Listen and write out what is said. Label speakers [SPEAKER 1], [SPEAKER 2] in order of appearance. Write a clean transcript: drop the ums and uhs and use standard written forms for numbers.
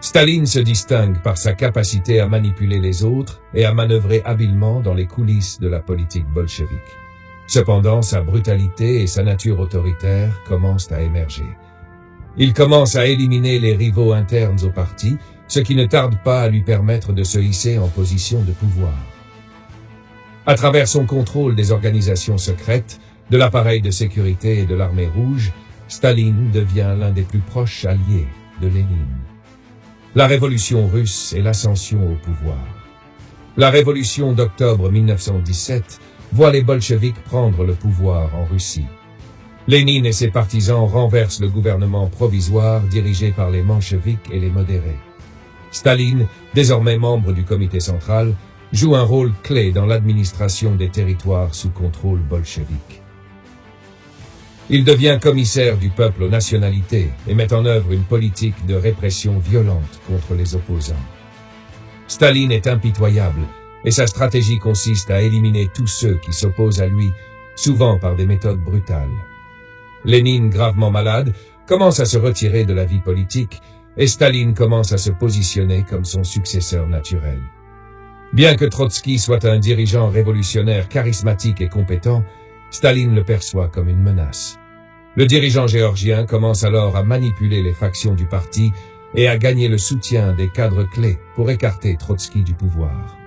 [SPEAKER 1] Staline se distingue par sa capacité à manipuler les autres et à manœuvrer habilement dans les coulisses de la politique bolchevique. Cependant, sa brutalité et sa nature autoritaire commencent à émerger. Il commence à éliminer les rivaux internes au parti, ce qui ne tarde pas à lui permettre de se hisser en position de pouvoir. À travers son contrôle des organisations secrètes, de l'appareil de sécurité et de l'armée rouge, Staline devient l'un des plus proches alliés de Lénine. La révolution russe et l'ascension au pouvoir. La révolution d'octobre 1917 voit les bolcheviks prendre le pouvoir en Russie. Lénine et ses partisans renversent le gouvernement provisoire dirigé par les mencheviks et les modérés. Staline, désormais membre du comité central, joue un rôle clé dans l'administration des territoires sous contrôle bolchevique. Il devient commissaire du peuple aux nationalités et met en œuvre une politique de répression violente contre les opposants. Staline est impitoyable et sa stratégie consiste à éliminer tous ceux qui s'opposent à lui, souvent par des méthodes brutales. Lénine, gravement malade, commence à se retirer de la vie politique et Staline commence à se positionner comme son successeur naturel. Bien que Trotsky soit un dirigeant révolutionnaire charismatique et compétent, Staline le perçoit comme une menace. Le dirigeant géorgien commence alors à manipuler les factions du parti et à gagner le soutien des cadres clés pour écarter Trotsky du pouvoir.